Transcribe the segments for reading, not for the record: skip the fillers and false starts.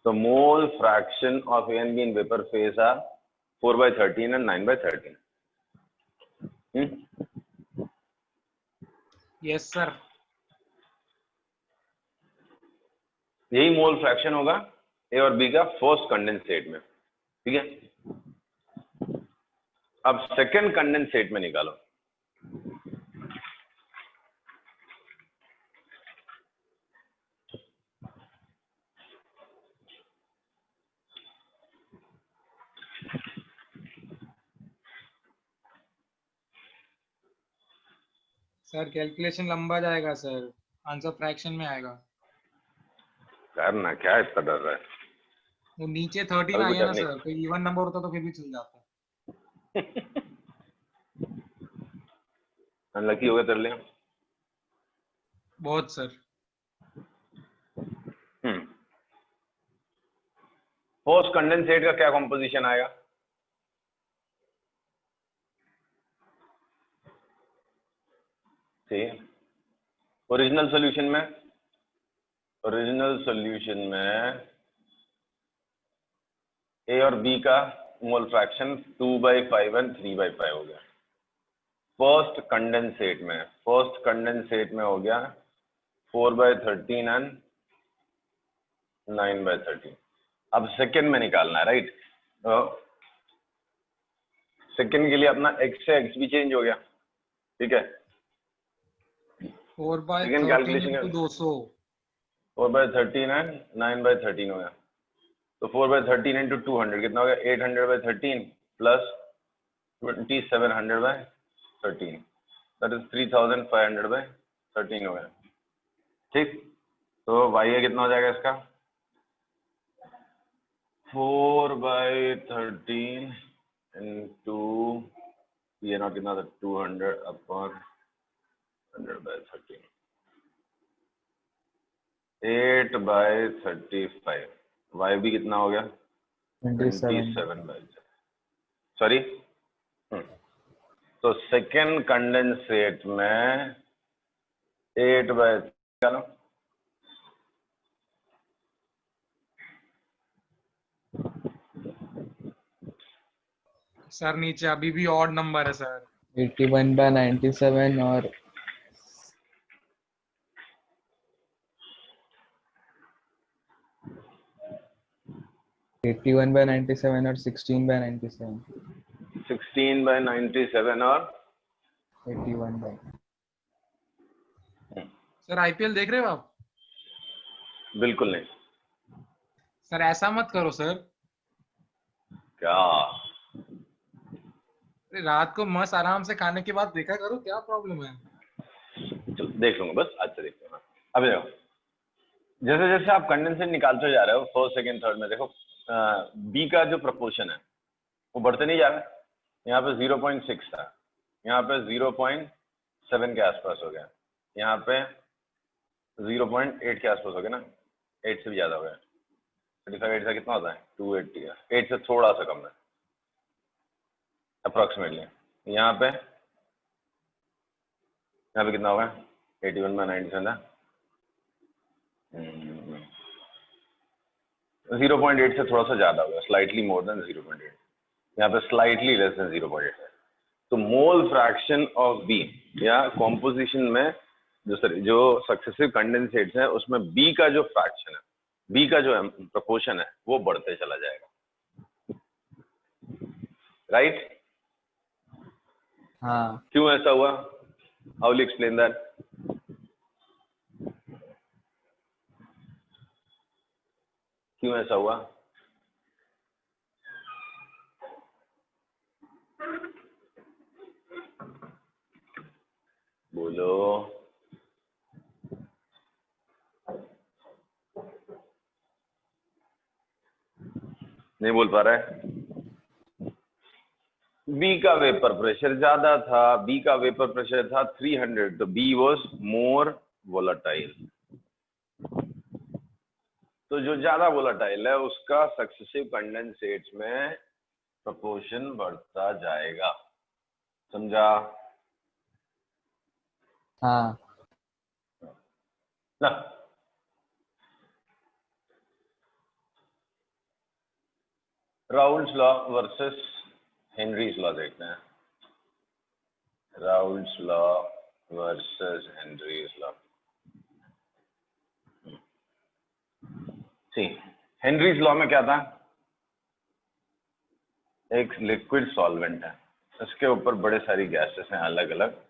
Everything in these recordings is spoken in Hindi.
The mole fraction of A and B in vapor phase are 4/13 and 9/13. Yes sir. यही मोल फ्रैक्शन होगा ए और बी का फर्स्ट कंडेंसेट में, ठीक है। अब सेकंड कंडेंसेट में निकालो। सर कैलकुलेशन लंबा जाएगा सर, आंसर फ्रैक्शन में आएगा। करना क्या इतना डर रहा है? वो नीचे 13 आई है ना सर, कोई इवन नंबर होता तो फिर भी चल जाता। अनलकी हो गया तेरे लिए बहुत सर। फर्स्ट कंडेंसेट का क्या कॉम्पोजिशन आएगा? ठीक है, ओरिजिनल सॉल्यूशन में ए और बी का मोल फ्रैक्शन 2/5 एंड 3/5 हो गया। फर्स्ट कंडेंसेट में हो गया 4/13 एंड 9/13। अब सेकेंड में निकालना है, राइट। सेकेंड के लिए अपना x से x भी चेंज हो गया, ठीक है। 4/13 into 200 4/13 एंड 9/13 हो गया। तो 4/13 into 200 कितना हो गया? 800/13 प्लस 2700/13, दैट इज 3500/13 हो गया, ठीक। तो y कितना हो जाएगा इसका? 4/13 into ये ना कितना था? 200/100/13, 8/35। y भी कितना हो गया? 27/7। सॉरी, तो सेकेंड कंडेंसेट में 8/, सर नीचे अभी भी ऑड नंबर है सर। 81/97 और 81/97 और 16/97। 16/97 और 81/। सर आईपीएल देख रहे हो आप? बिल्कुल नहीं सर, ऐसा मत करो सर। क्या? रात को मस्त आराम से खाने के बाद देखा करो, क्या प्रॉब्लम है? चलो देख लूंगा, बस आज से देख लूंगा। अभी देखो, जैसे जैसे आप कंडेंसेट निकालते जा रहे हो फर्स्ट सेकंड थर्ड में, देखो बी का जो प्रपोर्शन है वो बढ़ते नहीं जा रहा है। यहाँ पे 0.6 था, यहाँ पे 0.7 के आसपास हो गया, यहाँ पे 0.8 के आसपास हो गया ना, 8 से भी ज्यादा हो गया। 35 8 से कितना होता है? 280 है, 8 से थोड़ा सा कम है अप्रोक्सीमेटली। यहाँ पे कितना होगा? 81/97 है। 0.8 से थोड़ा सा ज्यादा होगा, स्लाइटली मोर देन 0.8। यहाँ पे स्लाइटली लेस देन 0.8 है। तो मोल फ्रैक्शन ऑफ बी या कॉम्पोजिशन में जो सक्सेसिव कंडेंसेट्स हैं उसमें बी का जो फ्रैक्शन है, बी का जो प्रपोर्शन है वो बढ़ते चला जाएगा, राइट? हाँ। क्यों ऐसा हुआ? How will explain that? क्यों ऐसा हुआ? बोलो। नहीं बोल पा रहा है? बी का वेपर प्रेशर ज्यादा था, बी का वेपर प्रेशर था 300, तो बी वाज मोर वोलाटाइल। तो जो ज्यादा वोलाटाइल है उसका सक्सेसिव कंडेंसेट्स में प्रपोर्शन बढ़ता जाएगा, समझा? हाँ। ना Rawls law versus Henry's law देखते हैं। Rawls law versus Henry's law. See, Henry's law में क्या था, एक लिक्विड सॉल्वेंट है, इसके ऊपर बड़े सारी गैसेस हैं अलग अलग,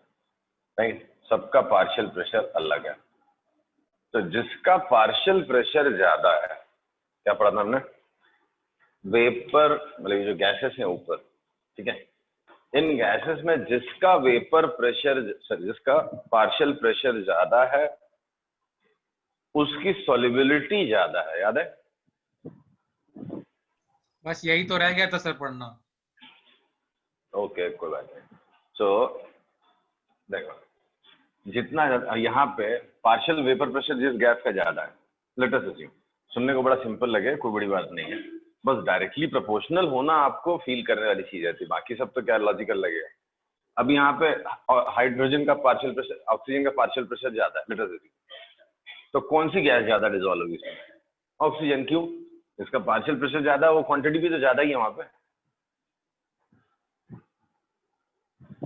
राइट, सबका पार्शियल प्रेशर अलग है। तो जिसका पार्शियल प्रेशर ज्यादा है, क्या पढ़ा था हमने, वेपर, मतलब जो गैसेस हैं ऊपर, ठीक है, इन गैसेस में जिसका वेपर प्रेशर, जिसका पार्शियल प्रेशर ज्यादा है उसकी सॉल्युबिलिटी ज्यादा है, याद है? बस यही तो रह गया था सर पढ़ना। ओके, कोई बात नहीं। सो देखो, जितना यहाँ पे पार्शियल वेपर प्रेशर जिस गैस का ज्यादा है, लेट अस अज्यूम, सुनने को बड़ा सिंपल लगे, कोई बड़ी बात नहीं है, बस डायरेक्टली प्रोपोर्शनल होना आपको फील करने वाली चीज रहती है, बाकी सब तो क्या लॉजिकल लगेगा। अब यहाँ पे हाइड्रोजन का पार्शियल प्रेशर, ऑक्सीजन का पार्शियल प्रेशर ज्यादा है, लेट अस अज्यूम, तो कौन सी गैस ज्यादा डिजोल्व होगी इसमें? ऑक्सीजन। क्यों? इसका पार्शियल प्रेशर ज्यादा है, वो क्वांटिटी भी तो ज्यादा ही है वहां पे।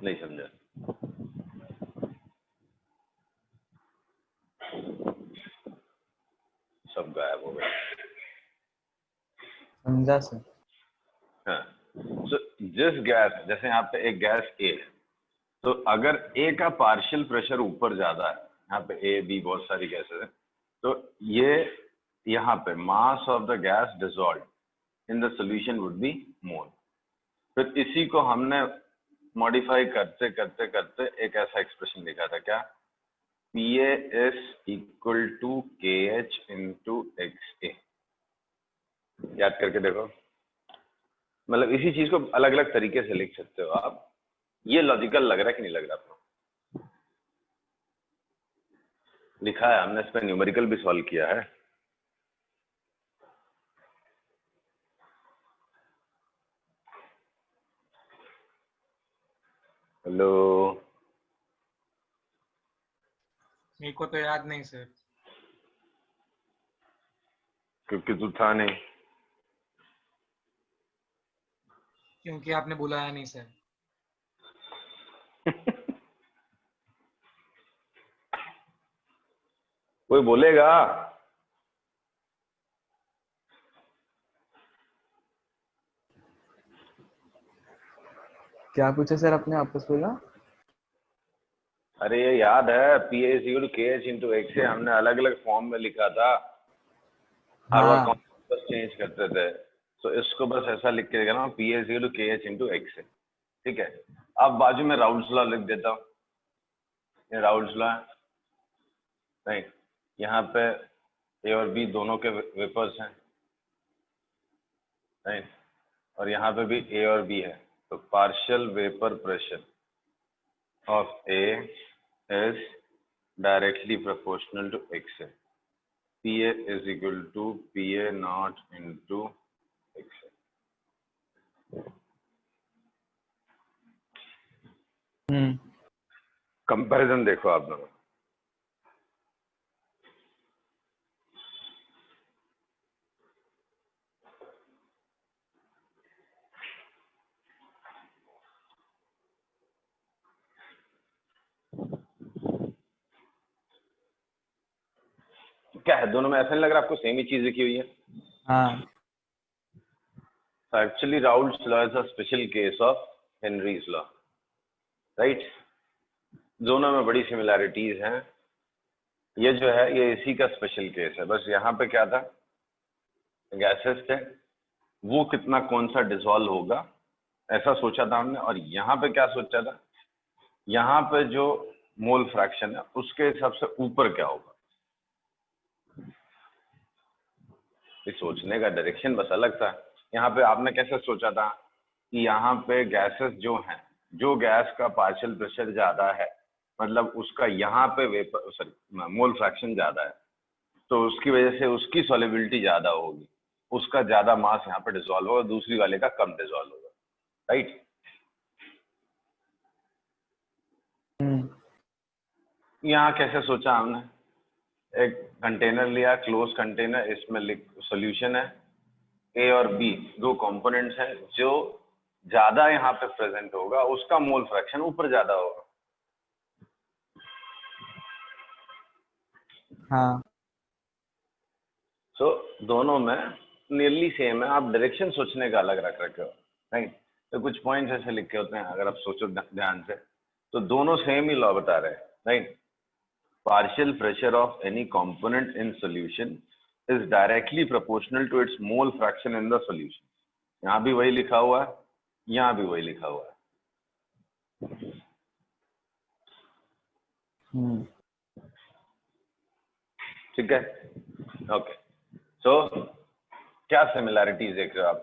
नहीं समझा? सब गायब हो गया। समझा सर। हाँ, तो जिस गैस, जैसे यहाँ पे एक गैस ए है, तो अगर ए का पार्शियल प्रेशर ऊपर ज्यादा है, यहाँ पे ए बी बहुत सारी गैसेस है, तो ये यहाँ पे mass of the gas dissolve in the solution would be more. फिर इसी को हमने मॉडिफाई करते करते करते एक ऐसा एक्सप्रेशन लिखा था, क्या, PA is equal to KH into XA। याद करके देखो, मतलब इसी चीज को अलग अलग तरीके से लिख सकते हो आप। ये लॉजिकल लग रहा है कि नहीं लग रहा आपको? लिखा है हमने, इस पे न्यूमेरिकल भी सॉल्व किया है। हेलो, मेरे को तो याद नहीं सर। क्योंकि तू था नहीं। क्योंकि आपने बुलाया नहीं सर। कोई बोलेगा? क्या पूछा सर आपने, वापस बोला? अरे ये याद है, PA is equal to KH into XA हमने अलग अलग फॉर्म में लिखा था, हर बार हाँ कॉन्सेप्ट चेंज करते थे, तो इसको बस ऐसा लिख के देना, PA is equal to KH into XA, ठीक है। अब बाजू में राउल्स लॉ लिख देता हूँ, ये राउल्स लॉ है, नहीं, यहाँ पे ए और बी दोनों के वेपर्स हैं, नहीं, और यहाँ पे भी ए और बी है, तो partial vapour pressure of A is directly proportional to XA। PA is equal to PA naught into XA। Comparison देखो आप दोनों, क्या है दोनों में? ऐसा नहीं लग रहा आपको सेम ही चीज लिखी हुई है? हाँ So actually Raoult's law is a special case of Henry's law, right? दोनों में बड़ी सिमिलैरिटीज हैं, ये जो है ये इसी का स्पेशल केस है। बस यहाँ पे क्या था, गैसेस थे, वो कितना कौन सा डिसॉल्व होगा ऐसा सोचा था हमने, और यहाँ पे क्या सोचा था, यहाँ पे जो मोल फ्रैक्शन है उसके हिसाब से ऊपर क्या होगा। इस सोचने का डायरेक्शन बस अलग था। यहाँ पे आपने कैसे सोचा था कि यहाँ पे गैसेस जो हैं, जो गैस का पार्शियल प्रेशर ज्यादा है, मतलब उसका यहाँ पे वेपर, सॉरी, मोल फ्रैक्शन ज्यादा है, तो उसकी वजह से उसकी सॉल्युबिलिटी ज्यादा होगी, उसका ज्यादा मास यहाँ पे डिसॉल्व होगा, दूसरी वाले का कम डिसॉल्व होगा, राइट? यहाँ कैसे सोचा हमने, एक कंटेनर लिया, क्लोज कंटेनर, इसमें सॉल्यूशन है, ए और बी दो कंपोनेंट्स हैं, जो ज्यादा यहाँ पे प्रेजेंट होगा उसका मोल फ्रैक्शन ऊपर ज्यादा होगा। हाँ सो दोनों में नियरली सेम है, आप डायरेक्शन सोचने का अलग रख रखे हो, राइट। तो कुछ पॉइंट्स ऐसे लिखे होते हैं, अगर आप सोचो ध्यान से तो दोनों सेम ही लॉ बता रहे हैं, right. Partial pressure of any component in solution is directly proportional to its mole fraction in the solution. यहाँ भी वही लिखा हुआ है, यहाँ भी वही लिखा हुआ है। ठीक है, ओके। सो क्या सिमिलैरिटीज देख रहे हो आप?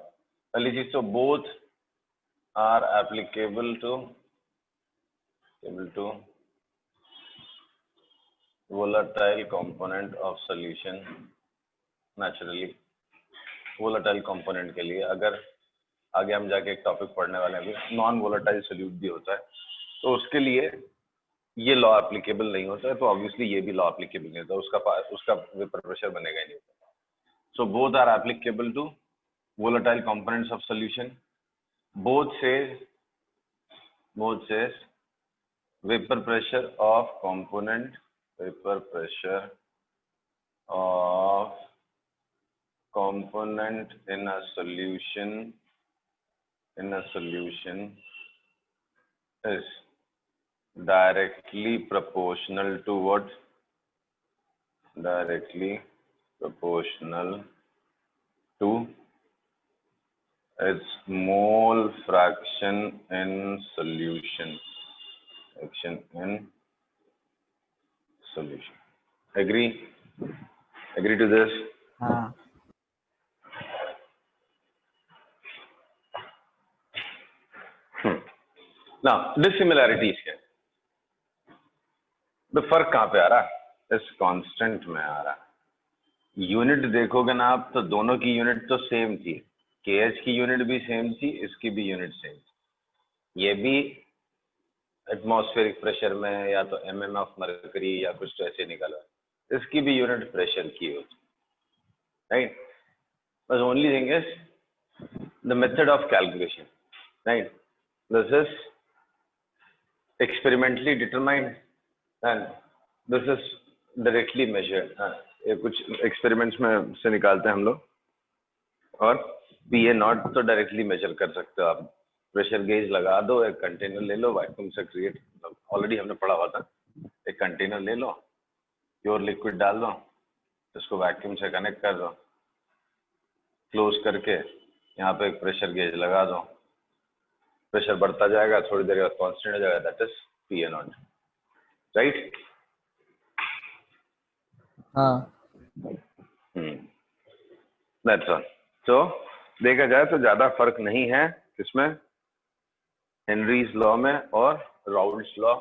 पहली चीज तो both are applicable to volatile component of solution। Naturally volatile component के लिए, अगर आगे हम जाके एक टॉपिक पढ़ने वाले हैं अभी, नॉन वोलेटाइल सोल्यूट भी होता है, तो उसके लिए ये लॉ एप्लीकेबल नहीं होता है, तो ऑब्वियसली ये भी लॉ एप्लीकेबल नहीं होता, उसका वेपर प्रेशर बनेगा ही नहीं। So both are applicable to volatile components of solution। both says vapor pressure of component in a solution is directly proportional to what? Directly proportional to its mole fraction in solution। Agree to this? हाँ Now dissimilarities क्या? तो फर्क कहाँ पे आ रहा है? इस कांस्टेंट में आ रहा है। यूनिट देखोगे ना आप, तो दोनों की यूनिट तो सेम थी, KH की यूनिट भी सेम थी, इसकी भी यूनिट सेम थी। ये भी एटमॉस्फेरिक प्रेशर में या तो mm ऑफ मरकरी या कुछ तो ऐसे निकला, इसकी भी यूनिट प्रेशर की होती, राइट। बस only thing is the method of calculation, right. This is experimentally determined and this is directly measured. ये कुछ एक्सपेरिमेंट्स में से निकालते हैं हम लोग, और PA नॉट तो डायरेक्टली मेजर कर सकते हो आप। प्रेशर गेज लगा दो, एक कंटेनर ले लो, वैक्यूम से क्रिएट, ऑलरेडी हमने पढ़ा हुआ था, एक कंटेनर ले लो, प्योर लिक्विड डाल दो, इसको वैक्यूम से कनेक्ट कर दो, क्लोज करके यहाँ पे एक प्रेशर गेज लगा दो, प्रेशर बढ़ता जाएगा, थोड़ी देर बाद कांस्टेंट हो जाएगा, that is PA not, right. हाँ दैट्स ऑल। तो देखा जाए तो ज्यादा फर्क नहीं है इसमें, हेनरीज लॉ में और राउल्ट्स लॉ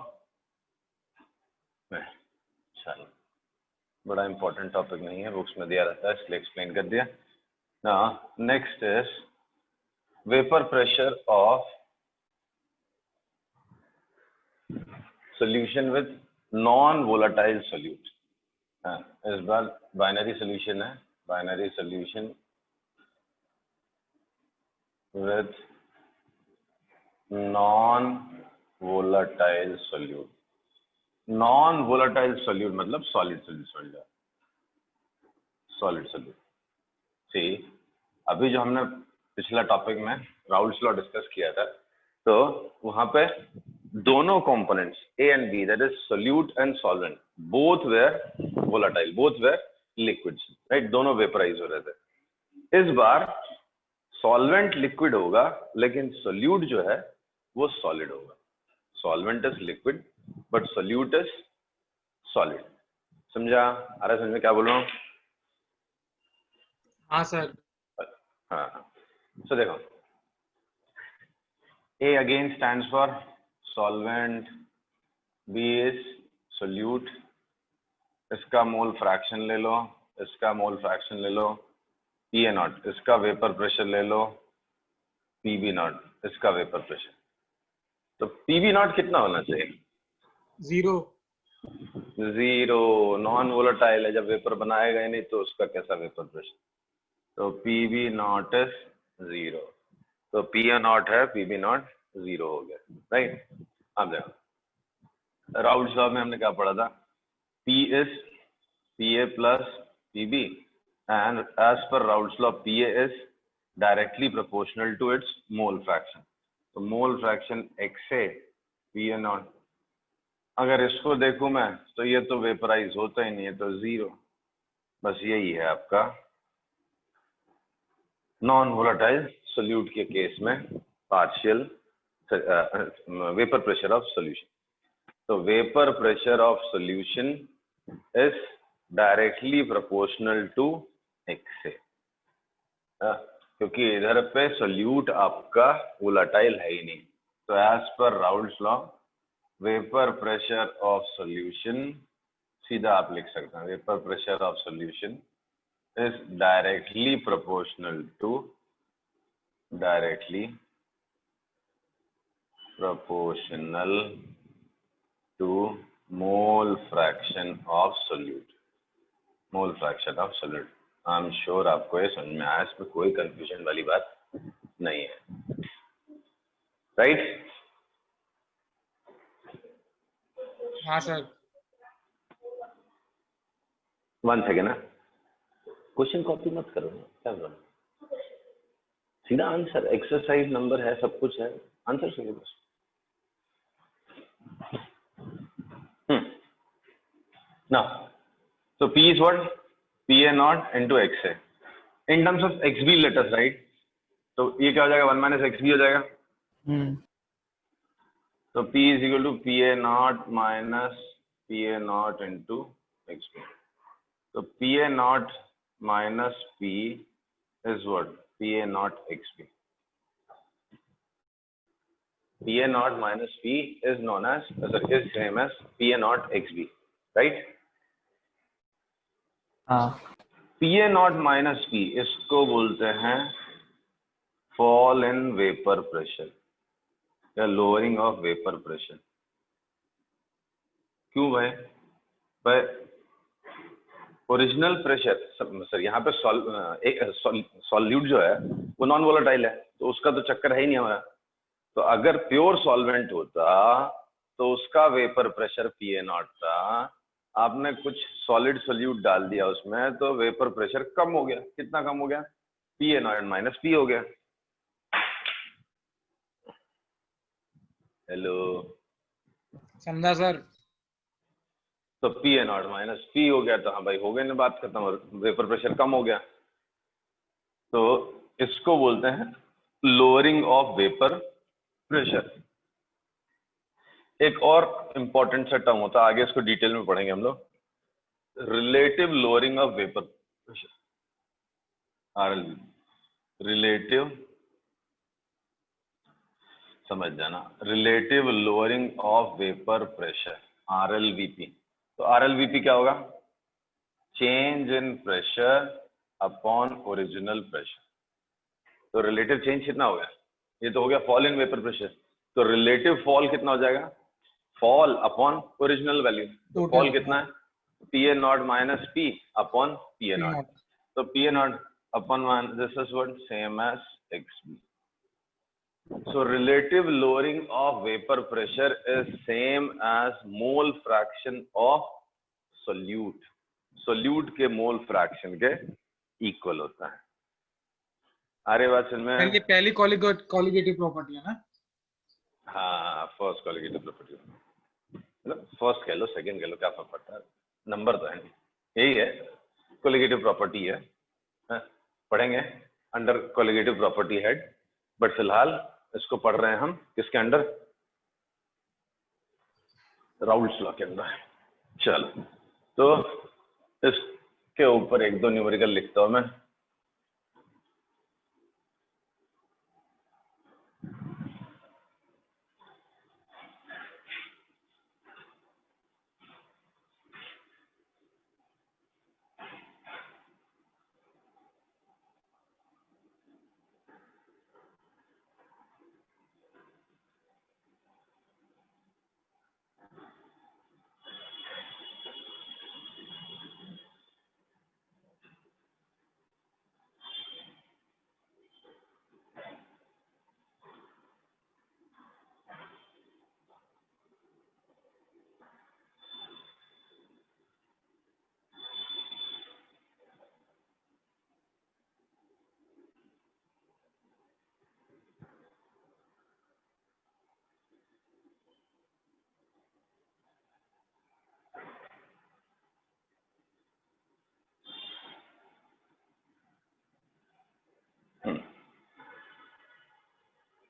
में। चलो, बड़ा इंपॉर्टेंट टॉपिक नहीं है, बुक्स में दिया रहता है, इसलिए एक्सप्लेन कर दिया ना। Next is vapour pressure of solution with non volatile solute. इस बार बाइनरी सोल्यूशन है, binary solution with non-volatile solute। non-volatile solute मतलब solid solute। सी, अभी जो हमने पिछला टॉपिक में राउल्ट्स लॉ डिस्कस किया था, तो वहां पे दोनों components A and B, that is solute and solvent, both were volatile, both were liquids, right। दोनों वेपराइज हो रहे थे। इस बार सॉल्वेंट लिक्विड होगा, लेकिन सोल्यूट जो है वो सॉलिड होगा। Solvent is liquid but solute is solid. समझा? आ रहा है समझ में क्या बोल रहा हूँ? हाँ सर। हाँ, सो देखो, A again stands for solvent, B is solute। इसका मोल फ्रैक्शन ले लो, इसका मोल फ्रैक्शन ले लो, PA नॉट, इसका वेपर प्रेशर ले लो, PB नॉट, इसका वेपर प्रेशर। तो PB नॉट कितना होना चाहिए? 0। नॉन वोलेटाइल है, जब वेपर बनाएगा ही नहीं तो उसका कैसा वेपर प्रेशर? तो पी बी नॉट इज 0, तो पी ए नॉट है, पी बी नॉट 0 हो गया, राइट। अब देखो राउल्स लॉ में हमने क्या पढ़ा था, P is P A plus P B, and as per Raoult's law PA is directly proportional to its mole fraction, तो mole fraction XA PA not. अगर इसको देखूं मैं तो ये तो वेपराइज होता ही नहीं है, तो 0। बस यही है आपका नॉन वोलेटाइल सोल्यूट के केस में partial vapour pressure of solution. तो vapour pressure of solution is directly proportional to X, क्योंकि इधर पे सोल्यूट आपका वोलेटाइल है ही नहीं। तो as per Raoult's law vapour pressure of solution, सीधा आप लिख सकते हैं, vapour pressure of solution is directly proportional to mole fraction of solute, mole fraction of solute. I am sure आपको ये समझ में आया, इसमें कोई कंफ्यूजन वाली बात नहीं है, राइट। हाँ सर। 1 सेकेंड ना, क्वेश्चन कॉपी मत करो ना, क्या करो, सीधा आंसर, एक्सरसाइज नंबर है, सब कुछ है, आंसर सुनिए बस। Now, so P is what? PA naught into XA. In terms of XB, let us write. तो ये क्या हो जाएगा, 1 minus XB हो जाएगा। तो P is equal to PA naught minus PA naught into XB. तो PA naught minus P is what? PA naught XB. PA naught minus P is known as, is same as PA naught XB, right? हाँ। PA नॉट माइनस P, इसको बोलते हैं फॉल इन वेपर प्रेशर या लोअरिंग ऑफ वेपर प्रेशर। क्यों भाई? भाई ओरिजिनल प्रेशर सर यहाँ पे सॉल्यूट जो है वो नॉन वोलेटाइल है, तो उसका तो चक्कर है ही नहीं हमारा। तो अगर प्योर सॉल्वेंट होता तो उसका वेपर प्रेशर PA नॉट था, आपने कुछ सॉलिड सोल्यूट डाल दिया उसमें, तो वेपर प्रेशर कम हो गया। कितना कम हो गया? PA नॉट माइनस P हो गया। हेलो, समझा सर। तो PA नॉट माइनस P हो गया, तो हाँ भाई हो गया ना, बात खत्म, और वेपर प्रेशर कम हो गया। तो इसको बोलते हैं लोअरिंग ऑफ वेपर प्रेशर। एक और इंपॉर्टेंट सा टर्म होता है, आगे इसको डिटेल में पढ़ेंगे हम लोग, relative lowering of vapour pressure, RLV, relative, समझ जाना, relative lowering of vapour pressure, RLVP। तो RLVP क्या होगा? Change in pressure upon original pressure. तो रिलेटिव चेंज कितना हो गया? ये तो हो गया फॉल इन वेपर प्रेशर, तो रिलेटिव फॉल कितना हो जाएगा? Fall upon original value. तो फॉल कितना है? PA not minus P upon PA not. तो PA not upon 1, this is what same as XB। So relative lowering of vapor pressure is same as mole fraction of solute. Solute के mole fraction के equal होता है। अरे बात समझ में? ये पहली कॉलिगेटिव प्रॉपर्टी है ना? हाँ, फर्स्ट कॉलिगेटिव प्रॉपर्टी, मतलब फर्स्ट कह लो, सेकंड कह लो, क्या फर्क पड़ता है, नंबर तो है नहीं, यही है, कॉलिगेटिव प्रॉपर्टी है। पढ़ेंगे under colligative property head, but फिलहाल इसको पढ़ रहे हैं हम किसके अंडर? राउल्ट्स लॉ के अंदर। चलो, तो इसके ऊपर 1-2 न्यूमेरिकल लिखता हूं मैं।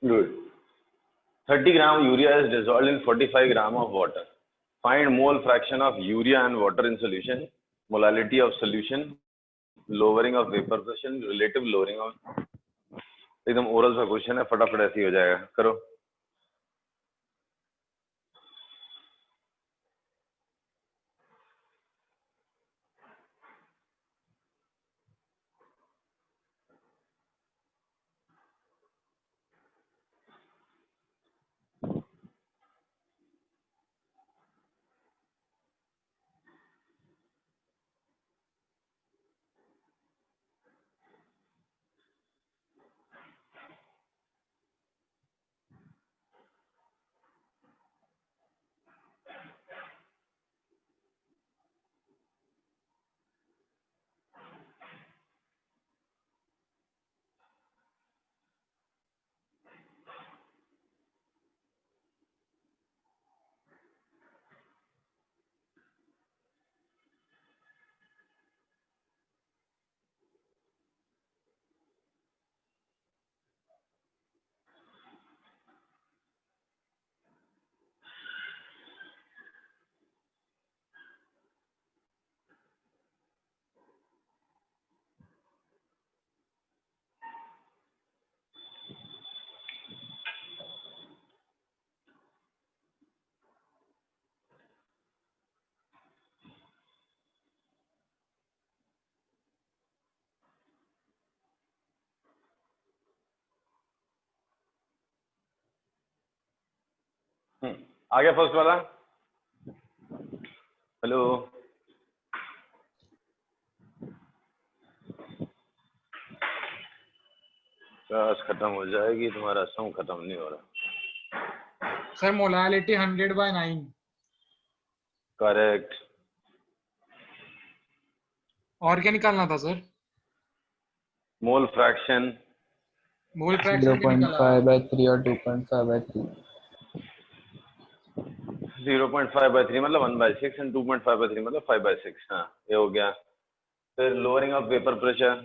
Good. 30 gram urea is dissolved in 45 gram of water. Find mole fraction of urea and water in solution, molality of solution, lowering of vapor pressure, relative lowering of. एकदम ओरल सा क्वेश्चन है, फटाफट ऐसे ही हो जाएगा, करो. आ गया फर्स्ट वाला. हेलो, क्लास खत्म हो जाएगी, तुम्हारा सम खत्म नहीं हो रहा. Sir molality 100/9. करेक्ट. और क्या निकालना था sir? Mole fraction. Mole fraction क्या निकाला? 0.5/3 और 2.5/3. 0.5/3 मतलब 1/6 एंड 2.5/3 मतलब 5/6. हाँ, ये हो गया. फिर lowering of vapour pressure.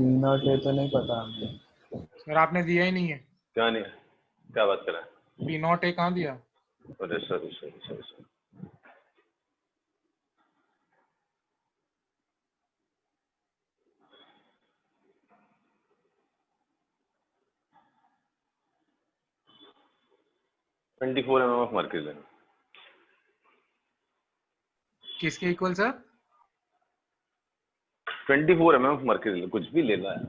Not है तो नहीं पता हमें. सर आपने दिया ही नहीं है. क्या नहीं, क्या बात कर रहा है? P0 कहाँ दिया? अरे sorry sorry sorry sorry. $24 mm of mercury लेना. किसके equal sir? 24 mm of mercury, कुछ भी लेना है.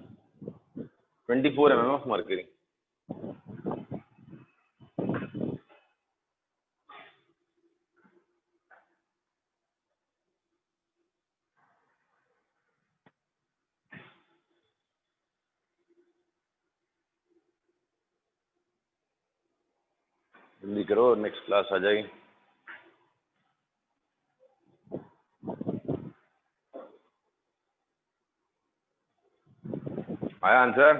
24 mm ऑफ मर्क्यूरी. जल्दी करो, नेक्स्ट क्लास आ जाएगी. आया आंसर?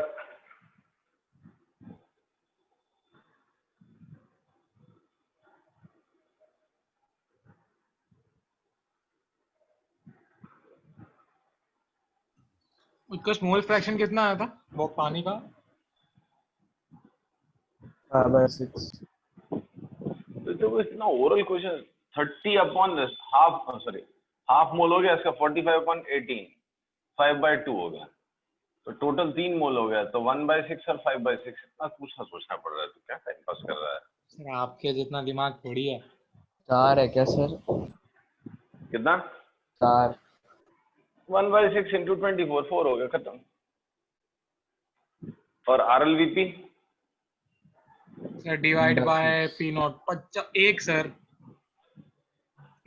उसका स्मॉल फ्रैक्शन कितना आया था वो पानी का? 5/6. तो इतना oral question. 30 upon half, sorry half mole हो गया इसका. 45/18 5/2 हो गया. तो टोटल 3 मोल हो गया. तो 1/6 और 5/6. इतना सोचना पड़ रहा है. तो क्या टाइम पास कर रहा है? सर आपके जितना दिमाग थोड़ी है. 4 है क्या सर? कितना? 4. 1/6 इंटू 24 4 हो गया, खत्म. और RLVP sir divide by P0 1 sir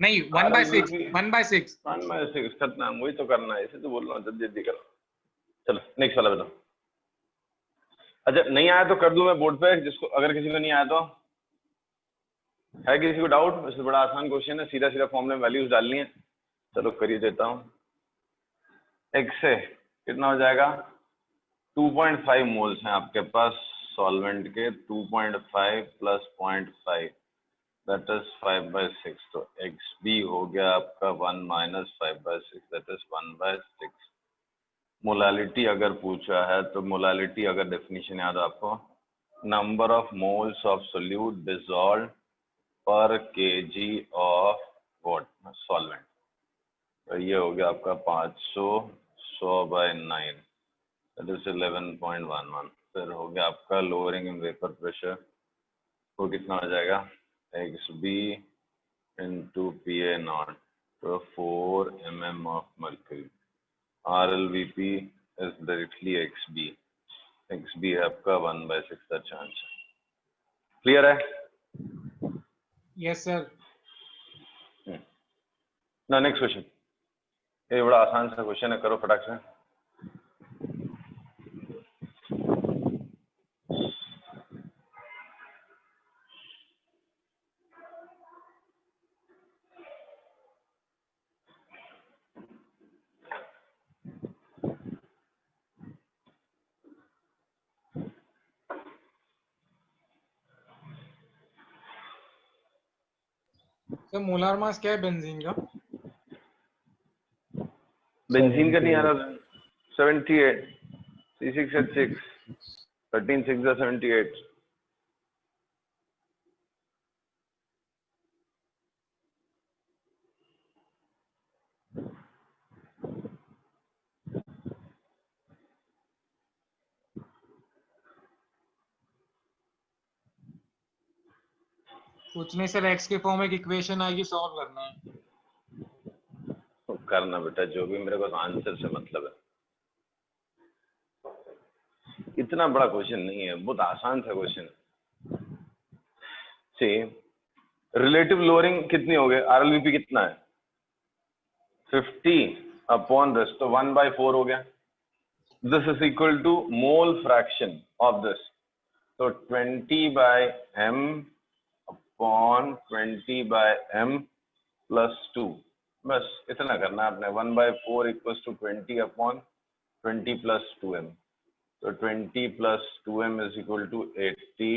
नहीं 1/6 1/6 1/6 खत्म. वही तो करना है, इसे तो बोल रहा हूँ जल्दी जल्दी करो. चलो नेक्स्ट वाला बताओ. अच्छा नहीं आया तो कर दूं मैं बोर्ड पे, जिसको अगर किसी को नहीं आया तो. है किसी को डाउट? वैसे बड़ा आसान क्वेश्चन है, सीधा सीधा फॉर्मूले में वैल्यूज डालनी है. चलो करिए देता हूँ. x से कितना हो जाएगा? 2.5 मोल्स हैं आपके पास सॉल्वेंट के. 2.5 प्लस 0.5 दैट इज 5/6, तो xb हो गया आपका 1 माइनस 5/6, दैट इज 1/6। मोलालिटी अगर पूछा है तो मोलालिटी अगर डेफिनेशन याद है आपको, number of moles of solute dissolve पर केजी ऑफ व्हाट, सॉल्वेंट। तो ये हो गया आपका 500 100/9, दैट इज 11.11। फिर हो गया आपका लोअरिंग इन वेपर प्रेशर, वो कितना हो जाएगा, XB इंटू PA0, तो 4 mm of mercury. RLVP is directly XB, XB है आपका 1/6 का चांस। क्लियर है? Yes sir. ना नेक्स्ट क्वेश्चन, ये बड़ा आसान सा क्वेश्चन है, करो फटाक से। सर मोलार मास क्या है बेंजीन का? बेंजीन का नहीं आ रहा, 78, C6H6, 13 6 78। कुछ नहीं सर, एक्स के फॉर्म एक इक्वेशन आएगी, सॉल्व करना है। तो करना बेटा जो भी, मेरे को तो आंसर से मतलब है। इतना बड़ा क्वेश्चन नहीं है, बहुत आसान सा क्वेश्चन है। सी रिलेटिव लोअरिंग कितनी हो गई, RLVP कितना है, 50 अपॉन दिस, तो 1/4 हो गया। This is equal to mole fraction of this, तो 20/m अपॉन 20/m प्लस 2, बस इतना करना है आपने। 1/4 equals to 20 upon 20 plus 2m, तो 20 plus 2m is equal to 80,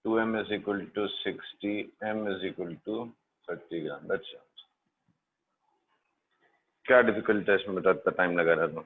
2m is equal to 60, m is equal to 30 gram. That's क्या डिफिकल्ट है इसमें, बेटा इतना टाइम लगा रहा था।